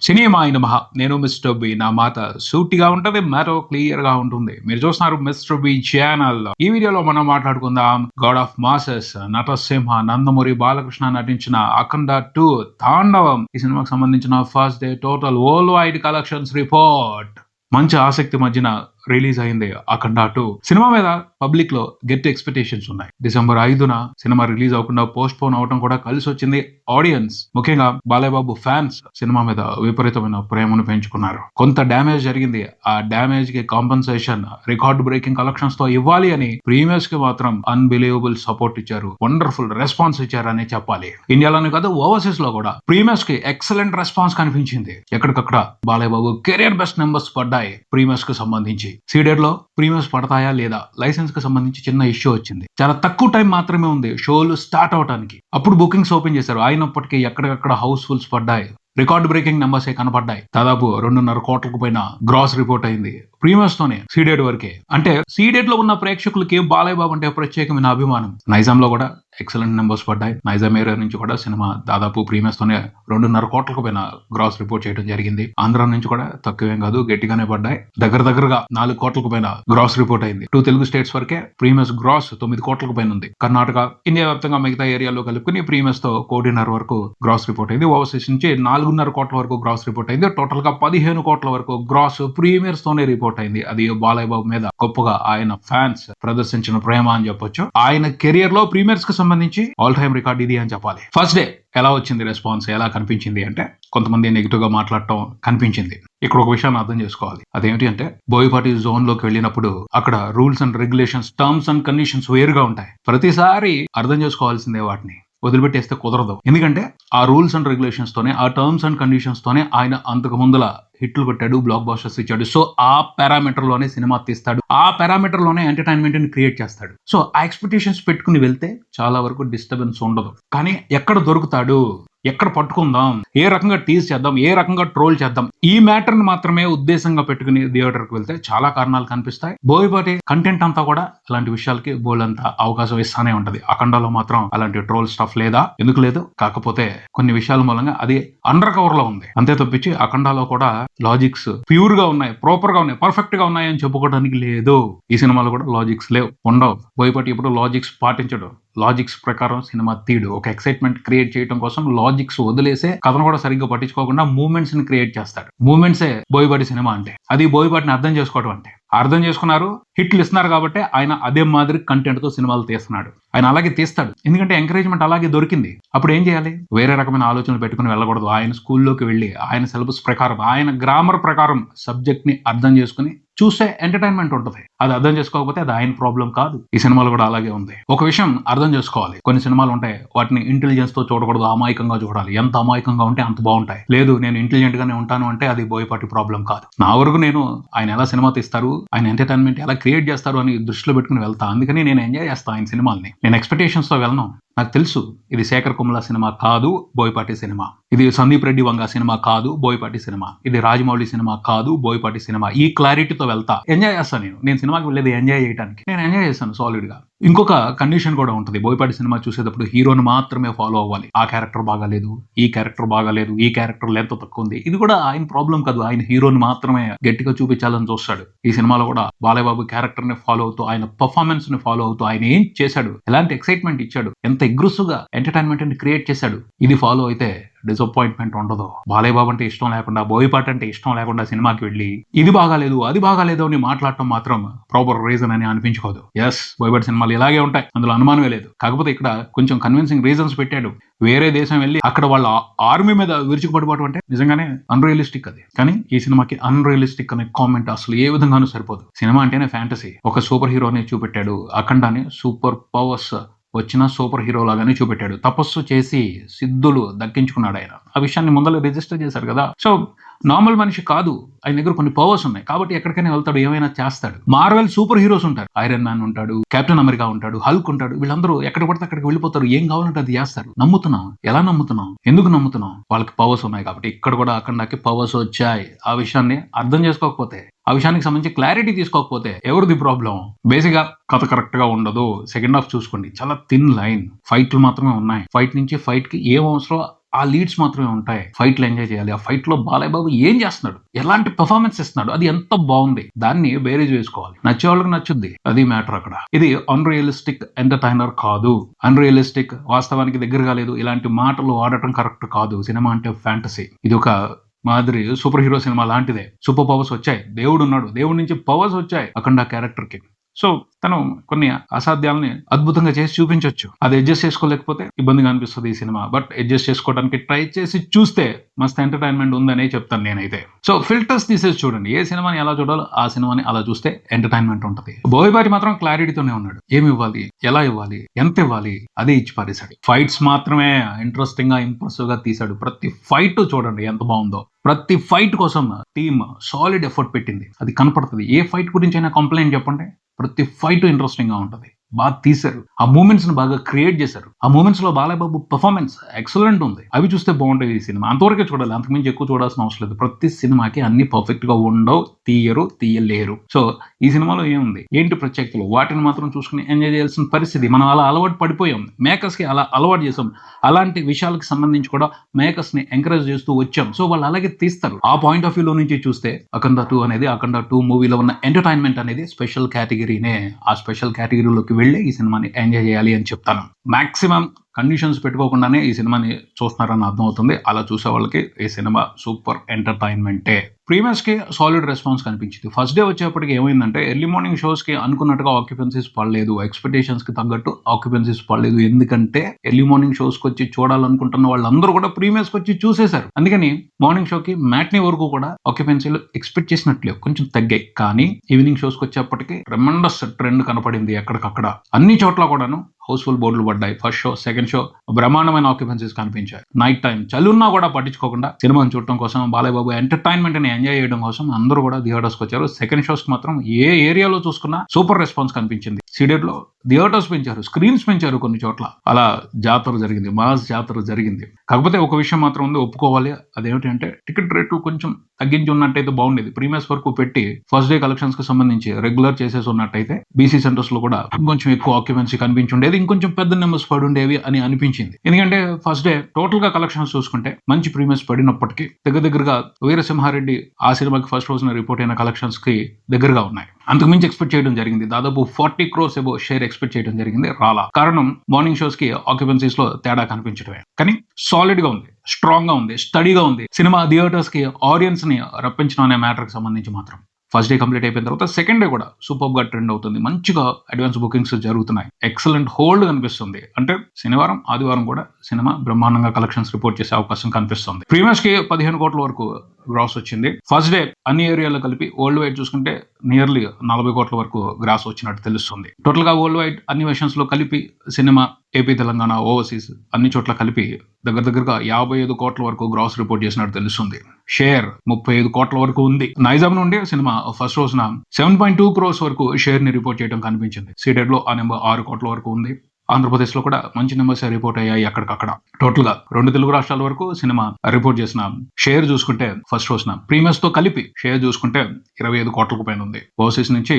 Cinema అయిన మహా నేను మిస్టర్ బి నా మాట సూటిగా ఉంటది, మ్యాటర్ క్లియర్ గా ఉంటుంది. మీరు చూస్తున్నారు మిస్టర్ బి ఛానల్. ఈ వీడియోలో మనం మాట్లాడుకుందాం God of masses Natasimha Nandamuri Balakrishna నటించిన అఖండ 2 తాండవం. ఈ సినిమాకి సంబంధించిన first day total worldwide collections report. మంచి ఆసక్తి మధ్యన రిలీజ్ అయింది అఖండ 2. సినిమా మీద పబ్లిక్ లో గట్టి ఎక్స్పెక్టేషన్స్ ఉన్నాయి. డిసెంబర్ 5న సినిమా రిలీజ్ అవ్వకుండా పోస్ట్ పోన్ అవడం కూడా కలిసి వచ్చింది. ఆడియన్స్ ముఖ్యంగా బాలయ్య బాబు ఫ్యాన్స్ సినిమా మీద విపరీతమైన ప్రేమను పెంచుకున్నారు. కొంత డ్యామేజ్ జరిగింది. ఆ డ్యామేజ్ కి కాంపన్సేషన్ రికార్డ్ బ్రేకింగ్ కలెక్షన్స్ తో ఇవ్వాలి అని ప్రీమియర్స్ కి మాత్రం అన్బిలీవబుల్ సపోర్ట్ ఇచ్చారు. వండర్ఫుల్ రెస్పాన్స్ ఇచ్చారని చెప్పాలి. ఇండియాలోనే కాదు ఓవర్సీస్ లో కూడా ప్రీమియర్స్ కి ఎక్సలెంట్ రెస్పాన్స్ కనిపించింది. ఎక్కడికక్కడ Balayya Babu career best numbers పడ్డాయి ప్రీమియర్స్ కి సంబంధించి. సీడెడ్ లో ప్రీమియర్స్ పడతాయా లేదా లైసెన్స్ కి సంబంధించి చిన్న ఇష్యూ వచ్చింది. చాలా తక్కువ టైం మాత్రమే ఉంది షోలు స్టార్ట్ అవడానికి. అప్పుడు బుకింగ్స్ ఓపెన్ చేశారు. అయినప్పటికీ ఎక్కడికక్కడ హౌస్ఫుల్స్ పడ్డాయి. రికార్డ్ బ్రేకింగ్ నెంబర్స్ కనపడ్డాయి. దాదాపు 2.5 కోట్లకు పైన గ్రాస్ రిపోర్ట్ అయింది ప్రీమియర్స్ తోనే సీడెడ్ వరకే. అంటే సీడెడ్ లో ఉన్న ప్రేక్షకులకి బాలయ్య బాబు అంటే ప్రత్యేకమైన అభిమానం. నైజాం లో కూడా ఎక్సలెంట్ నెంబర్స్ పడ్డాయి. నైజాం ఏరియా నుంచి కూడా సినిమా దాదాపు ప్రీమియర్స్ తోనే 2.5 కోట్లకు పైన గ్రాస్ రిపోర్ట్ చేయడం జరిగింది. ఆంధ్ర నుంచి కూడా తక్కువేం కాదు, గట్టిగానే పడ్డాయి. దగ్గరగా 4 కోట్లకు పైన గ్రాస్ రిపోర్ట్ అయింది. 2 తెలుగు స్టేట్స్ వరకే ప్రీమియర్స్ గ్రాస్ 9 కోట్లకు పైన ఉంది. కర్ణాటక, ఇండియా వ్యాప్తంగా మిగతా ఏరియాలో కలుపుకుని ప్రీమియర్స్ తో 1.5 కోటి వరకు గ్రాస్ రిపోర్ట్ అయింది. ఓవర్సీస్ నుంచి 4.5 కోట్ల వరకు గ్రాస్ రిపోర్ట్ అయింది. టోటల్ గా 15 కోట్ల వరకు గ్రాస్ ప్రీమియర్స్ తోనే రిపోర్ట్ అయింది. అది బాలయ్య బాబు మీద గొప్పగా ఆయన ఫ్యాన్స్ ప్రదర్శించిన ప్రేమ అని చెప్పొచ్చు. ఆయన కెరియర్ లో ప్రీమియర్స్ కి సంబంధించి ఆల్ టైమ్ రికార్డ్ ఇది అని చెప్పాలి. ఫస్ట్ డే ఎలా వచ్చింది రెస్పాన్స్, ఎలా కనిపించింది అంటే కొంతమంది నెగిటివ్ గా మాట్లాడటం కనిపించింది. ఇక్కడ ఒక విషయాన్ని అర్థం చేసుకోవాలి. అదేమిటి అంటే బోయపాటి జోన్ లోకి వెళ్ళినప్పుడు అక్కడ rules and regulations, terms and conditions వేరుగా ఉంటాయి. ప్రతిసారి అర్థం చేసుకోవాల్సిందే, వాటిని వదిలిపెట్టేస్తే కుదరదు. ఎందుకంటే ఆ రూల్స్ అండ్ రెగ్యులేషన్స్ తోనే, ఆ టర్మ్స్ అండ్ కండిషన్స్ తోనే ఆయన అంతకు ముందుల హిట్లు కొట్టాడు, బ్లాక్ బాస్టర్స్ ఇచ్చాడు. సో ఆ పారామీటర్ లోనే సినిమా తీస్తాడు, ఆ పారామీటర్ లోనే ఎంటర్టైన్మెంట్ ని క్రియేట్ చేస్తాడు. సో ఆ ఎక్స్పెక్టేషన్స్ పెట్టుకుని వెళ్తే చాలా వరకు డిస్టర్బెన్స్ ఉండదు. కానీ ఎక్కడ దొరుకుతాడు, ఎక్కడ పట్టుకుందాం, ఏ రకంగా టీజ్ చేద్దాం, ఏ రకంగా ట్రోల్ చేద్దాం, ఈ మ్యాటర్ ని మాత్రమే ఉద్దేశంగా పెట్టుకుని థియేటర్ కి వెళ్తే చాలా కారణాలు కనిపిస్తాయి. బోయపాటి కంటెంట్ అంతా కూడా అలాంటి విషయాలకి బోల్డంత అవకాశం ఇస్తానే ఉంటది. అఖండలో మాత్రం అలాంటి ట్రోల్ స్టఫ్ లేదా? ఎందుకు లేదు? కాకపోతే కొన్ని విషయాల మూలంగా అది అండర్ కవర్ లో ఉంది. అంతే తప్పించి అఖండలో కూడా లాజిక్స్ ప్యూర్ గా ఉన్నాయి, ప్రాపర్ గా ఉన్నాయి, పర్ఫెక్ట్ గా ఉన్నాయి అని చెప్పుకోవడానికి లేదు. ఈ సినిమాలో కూడా లాజిక్స్ లేవు, ఉండవు. బోయపాటి ఇప్పుడు లాజిక్స్ పాటించడు. లాజిక్స్ ప్రకారం సినిమా తీడు. ఒక ఎక్సైట్మెంట్ క్రియేట్ చేయడం కోసం లాజిక్స్ వదిలేసే, కథను కూడా సరిగ్గా పట్టించుకోకుండా మూమెంట్స్ ని క్రియేట్ చేస్తాడు. మూమెంట్సే బోయపాటి సినిమా అంటే. అది బోయపాటిని అర్థం చేసుకోవడం అంటే. అర్థం చేసుకున్నారు, హిట్లు ఇస్తున్నారు కాబట్టి ఆయన అదే మాదిరి కంటెంట్ తో సినిమాలు తీస్తున్నాడు. ఆయన అలాగే తీస్తాడు, ఎందుకంటే ఎంకరేజ్మెంట్ అలాగే దొరికింది. అప్పుడు ఏం చేయాలి? వేరే రకమైన ఆలోచనలు పెట్టుకుని వెళ్ళకూడదు. ఆయన స్కూల్లోకి వెళ్ళి ఆయన సిలబస్ ప్రకారం, ఆయన గ్రామర్ ప్రకారం సబ్జెక్ట్ ని అర్థం చేసుకుని చూసే ఎంటర్టైన్మెంట్ ఉంటుంది. అది అర్థం చేసుకోకపోతే అది ఆయన ప్రాబ్లం కాదు. ఈ సినిమాలో కూడా అలాగే ఉంది. ఒక విషయం అర్థం చేసుకోవాలి, కొన్ని సినిమాలు ఉంటాయి వాటిని ఇంటెలిజెన్స్ తో చూడకూడదు, అమాయకంగా చూడాలి. ఎంత అమాయకంగా ఉంటే అంత బాగుంటాయి. లేదు నేను ఇంటెలిజెంట్ గానే ఉంటాను అంటే అది బోయపాటి ప్రాబ్లం కాదు. నా వరకు నేను ఆయన ఎలా సినిమా తీస్తారు, ఆయన ఎంటర్టైన్మెంట్ ఎలా క్రియేట్ చేస్తారు అని దృష్టిలో పెట్టుకుని వెళ్తా. అందుకని నేను ఎంజాయ్ చేస్తాను ఆయన సినిమాల్ని. నేను ఎక్స్పెక్టేషన్స్ తో వెళ్ళను. నాకు తెలుసు ఇది శేఖర్ కుమ్ల సినిమా కాదు, బోయపాటి సినిమా. ఇది సందీప్ రెడ్డి వంగ సినిమా కాదు, బోయపాటి సినిమా. ఇది రాజమౌళి సినిమా కాదు, బోయపాటి సినిమా. ఈ క్లారిటీతో వెళ్తా, ఎంజాయ్ చేస్తాను. నేను సినిమాకి వెళ్ళేది ఎంజాయ్ చేయడానికి. నేను ఎంజాయ్ చేస్తాను సాలిడ్ గా. ఇంకొక కండిషన్ కూడా ఉంటుంది. బోయపాటి సినిమా చూసేటప్పుడు హీరోని మాత్రమే ఫాలో అవ్వాలి. ఆ క్యారెక్టర్ బాగాలేదు, ఈ క్యారెక్టర్ బాగాలేదు, ఈ క్యారెక్టర్ లెంత్ తక్కువ ఉంది. ఇది కూడా ఆయన ప్రాబ్లం కాదు. ఆయన హీరోని మాత్రమే గట్టిగా చూపించాలని చూస్తాడు. ఈ సినిమాలో కూడా బాలయ్య బాబు క్యారెక్టర్ ని ఫాలో అవుతూ, ఆయన పర్ఫార్మెన్స్ ని ఫాలో అవుతూ, ఆయన ఏం చేశాడు, ఎలాంటి ఎక్సైట్మెంట్ ఇచ్చాడు, ఎంత అగ్రెసివ్ గా ఎంటర్టైన్మెంట్ ని క్రియేట్ చేశాడు, ఇది ఫాలో అయితే డిసప్పాయింట్మెంట్ ఉండదు. బాలయ్య బాబు అంటే ఇష్టం లేకుండా, బోయపాటి అంటే ఇష్టం లేకుండా సినిమాకి వెళ్ళి ఇది బాగాలేదు, అది బాగాలేదు అని మాట్లాడటం మాత్రం ప్రాపర్ రీజన్ అని అనిపించుకోదు. ఎస్, బోయపాటి సినిమాలు ఇలాగే ఉంటాయి, అందులో అనుమానమే లేదు. కాకపోతే ఇక్కడ కొంచెం కన్విన్సింగ్ రీజన్స్ పెట్టాడు. వేరే దేశం వెళ్ళి అక్కడ వాళ్ళ ఆర్మీ మీద విరుచుకుపడిపోవడం అంటే నిజంగానే అన్రియలిస్టిక్ అది. కానీ ఈ సినిమాకి అన్రియలిస్టిక్ అనే కామెంట్ అసలు ఏ విధంగానూ సరిపోదు. సినిమా అంటేనే ఫ్యాంటసీ. ఒక సూపర్ హీరోని చూపెట్టాడు, అఖండాని సూపర్ పవర్స్ వచ్చిన సూపర్ హీరో లాగానే చూపెట్టాడు. తపస్సు చేసి సిద్ధులు దక్కించుకున్నాడు ఆయన. ఆ విషయాన్ని ముందర రిజిస్టర్ చేశారు కదా. సో నార్మల్ మనిషి కాదు, ఆయన దగ్గర కొన్ని పవర్స్ ఉన్నాయి కాబట్టి ఎక్కడికైనా వెళ్తాడు, ఏమైనా చేస్తాడు. మార్వెల్ సూపర్ హీరోస్ ఉంటారు, ఐరన్ మ్యాన్ ఉంటాడు, కెప్టెన్ అమెరికా ఉంటాడు, హల్క్ ఉంటాడు. వీళ్ళందరూ ఎక్కడ పడితే అక్కడికి వెళ్ళిపోతారు, ఏం కావాలంటే అది చేస్తారు. నమ్ముతున్నాం. ఎలా నమ్ముతున్నాం? ఎందుకు నమ్ముతున్నాం? వాళ్ళకి పవర్స్ ఉన్నాయి కాబట్టి. ఇక్కడ కూడా అఖండకి పవర్స్ వచ్చాయి. ఆ విషయాన్ని అర్థం చేసుకోకపోతే, ఆ విషయానికి సంబంధించి క్లారిటీ తీసుకోకపోతే ఎవరిది ప్రాబ్లం? బేసిక్ గా కథ కరెక్ట్ గా ఉండదు. సెకండ్ హాఫ్ చూసుకోండి, చాలా థిన్ లైన్. ఫైట్లు మాత్రమే ఉన్నాయి. ఫైట్ నుంచి ఫైట్ కి ఏం అవసరం ఆ లీడ్స్ మాత్రమే ఉంటాయి. ఫైట్లు ఎంజాయ్ చేయాలి. ఆ ఫైట్ లో బాలయ్య బాబు ఏం చేస్తున్నాడు, ఎలాంటి పెర్ఫార్మెన్స్ ఇస్తున్నాడు, అది ఎంత బాగుంది, దాన్ని బేరేజ్ వేసుకోవాలి. నచ్చే వాళ్ళకి నచ్చుద్ది, అది మ్యాటర్ అక్కడ. ఇది అన్రియలిస్టిక్ ఎంటర్టైనర్ కాదు. అన్రియలిస్టిక్, వాస్తవానికి దగ్గరగా లేదు, ఇలాంటి మాటలు వాడటం కరెక్ట్ కాదు. సినిమా అంటే ఫ్యాంటసీ. ఇది ఒక మాదిరి సూపర్ హీరో సినిమా లాంటిదే. సూపర్ పవర్స్ వచ్చాయి, దేవుడు ఉన్నాడు, దేవుడి నుంచి పవర్స్ వచ్చాయి అఖండ క్యారెక్టర్ కి. సో తను కొన్ని అసాధ్యాలని అద్భుతంగా చేసి చూపించవచ్చు. అది అడ్జస్ట్ చేసుకోలేకపోతే ఇబ్బందిగా అనిపిస్తుంది ఈ సినిమా. బట్ అడ్జస్ట్ చేసుకోవడానికి ట్రై చేసి చూస్తే మస్తు ఎంటర్టైన్మెంట్ ఉందనే చెప్తాను నేనైతే. సో ఫిల్టర్స్ తీసేసి చూడండి. ఏ సినిమాని ఎలా చూడాలో ఆ సినిమాని అలా చూస్తే ఎంటర్టైన్మెంట్ ఉంటుంది. బోయపాటి మాత్రం క్లారిటీతోనే ఉన్నాడు. ఏమి ఇవ్వాలి, ఎలా ఇవ్వాలి, ఎంత ఇవ్వాలి, అదే ఇచ్చి పారేశాడు. ఫైట్స్ మాత్రమే ఇంట్రెస్టింగ్ గా, ఇంప్రెసివ్ గా తీశాడు. ప్రతి ఫైట్ చూడండి ఎంత బాగుందో. ప్రతి ఫైట్ కోసం టీమ్ సాలిడ్ ఎఫర్ట్ పెట్టింది, అది కనపడుతుంది. ఏ ఫైట్ గురించి అయినా కంప్లైంట్ చెప్పండి, ప్రతి ఫైట్ ఇంట్రెస్టింగ్ గా ఉంటుంది. బాగా తీశారు, ఆ మూమెంట్స్ ని బాగా క్రియేట్ చేశారు. ఆ మూమెంట్స్ లో బాలయ్య బాబు పర్ఫార్మెన్స్ ఎక్సలెంట్ ఉంది. అవి చూస్తే బాగుంటుంది ఈ సినిమా. అంతవరకే చూడాలి, అంతకుమించి ఎక్కువ చూడాల్సిన అవసరం లేదు. ప్రతి సినిమాకి అన్ని పర్ఫెక్ట్ గా ఉండవు, తీయలేరు. సో ఈ సినిమాలో ఏముంది, ఏంటి ప్రత్యేకతలు, వాటిని మాత్రం చూసుకుని ఎంజాయ్ చేయాల్సిన పరిస్థితి. మనం అలా అలవాటు పడిపోయాం, మేకర్స్ కి అలా అలవాటు చేసాం. అలాంటి విషయాలకు సంబంధించి కూడా మేకర్స్ ని ఎంకరేజ్ చేస్తూ వచ్చాం. సో వాళ్ళు అలాగే తీస్తారు. ఆ పాయింట్ ఆఫ్ వ్యూ లో నుంచి చూస్తే అఖండ 2 అనేది, అఖండ 2 మూవీలో ఉన్న ఎంటర్టైన్మెంట్ అనేది స్పెషల్ కేటగిరీనే. ఆ స్పెషల్ కేటగిరీలోకి వెళ్ళి ఈ సినిమాని ఎంజాయ్ చేయాలి అని చెప్తాను. మాక్సిమం కండిషన్స్ పెట్టుకోకుండానే ఈ సినిమాని చూస్తున్నారని అర్థమవుతుంది. అలా చూసే వాళ్ళకి ఈ సినిమా సూపర్ ఎంటర్టైన్మెంటే. ప్రీమియర్స్ కి సాలిడ్ రెస్పాన్స్ కనిపించింది. ఫస్ట్ డే వచ్చేప్పటికి ఏమైందంటే ఎర్లీ మార్నింగ్ షోస్ కి అనుకున్నట్టుగా ఆక్యుపెన్సీస్ పడలేదు, ఎక్స్పెక్టేషన్స్ కి తగ్గట్టు ఆక్యుపెన్సీస్ పడలేదు. ఎందుకంటే ఎర్లీ మార్నింగ్ షోస్ కి వచ్చి చూడాలనుకుంటున్న వాళ్ళందరూ కూడా ప్రీమియర్స్ కి వచ్చి చూసేశారు. అందుకని మార్నింగ్ షోకి మ్యాట్నీ వరకు కూడా ఆక్యుపెన్సీలు ఎక్స్పెక్ట్ చేసినట్లే కొంచెం తగ్గాయి. కానీ ఈవినింగ్ షోస్ కి వచ్చేప్పటికి ట్రెమెండస్ ట్రెండ్ కనపడింది. ఎక్కడికక్కడ అన్ని చోట్ల కూడాను హౌస్ఫుల్ బోర్డులు పడ్డాయి. ఫస్ట్ షో, సెకండ్ షో బ్రహ్మాండమైన ఆక్యుపెన్సీస్ కనిపించాయి. నైట్ టైం చలున్నా కూడా పట్టించుకోకుండా సినిమాని చూడటం కోసం, బాలయ్య బాబు ఎంటర్టైన్మెంట్ ని ఎంజాయ్ చేయడం కోసం అందరూ కూడా థియేటర్స్ కి వచ్చారు. సెకండ్ షోస్ కి మాత్రం ఏ ఏరియాలో చూసుకున్నా సూపర్ రెస్పాన్స్ కనిపించింది. సీడెడ్ లో థియేటర్స్ పెంచారు, స్క్రీన్స్ పెంచారు కొన్ని చోట్ల. అలా జాతర జరిగింది, మాస్ జాతర జరిగింది. కాకపోతే ఒక విషయం మాత్రం ఉంది, ఒప్పుకోవాలి. అదేమిటంటే టికెట్ రేట్లు కొంచెం తగ్గించి ఉన్నట్టయితే బాగుండేది. ప్రీమియర్స్ వరకు పెట్టి ఫస్ట్ డే కలెక్షన్స్ కి సంబంధించి రెగ్యులర్ చేసేసి ఉన్నట్టయితే బీసీ సెంటర్స్ లో కూడా కొంచెం ఎక్కువ ఆక్యుపెన్సీ కనిపించి ఉండేది, ఇంకొంచెం పెద్ద నెంబర్స్ పడి ఉండేవి అని అనిపించింది. ఎందుకంటే ఫస్ట్ డే టోటల్ గా కలెక్షన్స్ చూసుకుంటే మంచి ప్రీమియర్స్ పడినప్పటికీ దగ్గరగా వీరసింహారెడ్డి ఆ సినిమాకి ఫస్ట్ రోజున రిపోర్ట్ అయిన కలెక్షన్స్ కి దగ్గరగా ఉన్నాయి. అంతకుమించి ఎక్స్పెక్ట్ చేయడం జరిగింది. దాదాపు 40 crores ఎబో షేర్ ఎక్స్పెక్ట్ చేయడం జరిగింది, రాలా. కారణం మార్నింగ్ షోస్ కి ఆక్యుపెన్సీస్ లో తేడా కనిపించడమే. కానీ సాలిడ్ గా ఉంది, స్ట్రాంగ్ గా ఉంది, స్టడీగా ఉంది. సినిమా థియేటర్స్ కి ఆడియన్స్ ని రప్పించడం అనే మ్యాటర్ కి సంబంధించి మాత్రం ఫస్ట్ డే కంప్లీట్ అయిపోయిన తర్వాత సెకండ్ డే కూడా సూపర్ గా ట్రెండ్ అవుతుంది. మంచిగా అడ్వాన్స్ బుకింగ్స్ జరుగుతున్నాయి. ఎక్సలెంట్ హోల్డ్ కనిపిస్తుంది. అంటే శనివారం, ఆదివారం కూడా సినిమా బ్రహ్మాండంగా కలెక్షన్స్ రిపోర్ట్ చేసే అవకాశం కనిపిస్తుంది. ప్రీమియర్స్ కి 15 కోట్ల వరకు గ్రాస్ వచ్చింది. ఫస్ట్ డే అన్ని ఏరియాలో కలిపి వరల్డ్ వైడ్ చూసుకుంటే నియర్లీ 40 కోట్ల వరకు గ్రాస్ వచ్చినట్టు తెలుస్తుంది. టోటల్ గా వరల్డ్ వైడ్ అన్ని వెర్షన్స్ లో కలిపి సినిమా ఏపీ, తెలంగాణ, ఓవర్సీస్ అన్ని చోట్ల కలిపి దగ్గరగా 55 కోట్ల వరకు గ్రాస్ రిపోర్ట్ చేసినట్టు తెలుస్తుంది. షేర్ 35 కోట్ల వరకు ఉంది. నైజాం నుండి సినిమా ఫస్ట్ రోజున 7.2 crores వరకు షేర్ ని రిపోర్ట్ చేయడం కనిపించింది. సీడెడ్ లో ఆ నెంబర్ 6 కోట్ల వరకు ఉంది. ఆంధ్రప్రదేశ్ లో కూడా మంచి నెంబర్స్ రిపోర్ట్ అయ్యాయి అక్కడికక్కడ. టోటల్ గా 2 తెలుగు రాష్ట్రాల వరకు సినిమా రిపోర్ట్ చేసిన షేర్ చూసుకుంటే ఫస్ట్ రోజున ప్రీమియర్స్ తో కలిపి షేర్ చూసుకుంటే 25 కోట్లకు పైన ఉంది. ఓవర్సీస్ నుంచి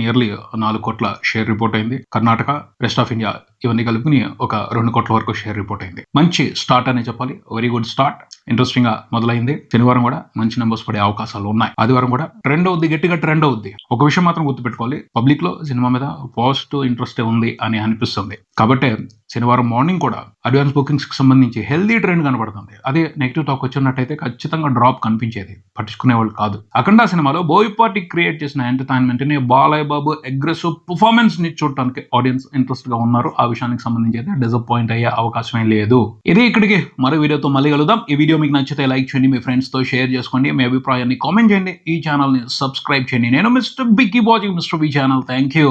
నియర్లీ 4 కోట్ల షేర్ రిపోర్ట్ అయింది. కర్ణాటక, రెస్ట్ ఆఫ్ ఇండియా ఇవన్నీ కలిపి ఒక 2 కోట్ల వరకు షేర్ రిపోర్ట్ అయింది. మంచి స్టార్ట్ అనే చెప్పాలి. Very good start. ఇంట్రెస్టింగ్ గా మొదలైంది. శనివారం కూడా మంచి నెంబర్స్ పడే అవకాశాలు ఉన్నాయి. ఆదివారం కూడా ట్రెండ్ అవుద్ది, గట్టిగా ట్రెండ్ అవుద్ది. ఒక విషయం మాత్రం గుర్తుపెట్టుకోవాలి, పబ్లిక్ లో సినిమా మీద పాజిటివ్ ఇంట్రెస్ట్ ఉంది అని అనిపిస్తుంది. కాబట్టి శనివారం మార్నింగ్ కూడా అడ్వాన్స్ బుకింగ్స్ కి సంబంధించి హెల్దీ ట్రెండ్ కనబడుతుంది. అదే నెగిటివ్ టాక్ వచ్చినట్టయితే ఖచ్చితంగా డ్రాప్ కనిపించేది, పట్టించుకునే వాళ్ళు కాదు. అఖండ సినిమాలో బోయపాటి క్రియేట్ చేసిన ఎంటర్టైన్మెంట్ ని, బాలయ్య బాబు అగ్రెసివ్ పర్ఫార్మెన్స్ ని చూడటానికి ఆడియన్స్ ఇంట్రెస్ట్ గా ఉన్నారు. ఆ విషయానికి సంబంధించి అయితే డిసప్పాయింట్ అయ్యే అవకాశమే లేదు. ఇది ఇక్కడికి మరో వీడియోతో మళ్ళీ కలుద్దాం. ఈ వీడియో మీకు నచ్చితే లైక్ చేయండి, మీ ఫ్రెండ్స్ తో షేర్ చేసుకోండి, మీ అభిప్రాయాన్ని కామెంట్ చేయండి, ఈ ఛానల్ ని సబ్స్క్రైబ్ చేయండి. నేను mister Bikki watching mister B channel. Thank you.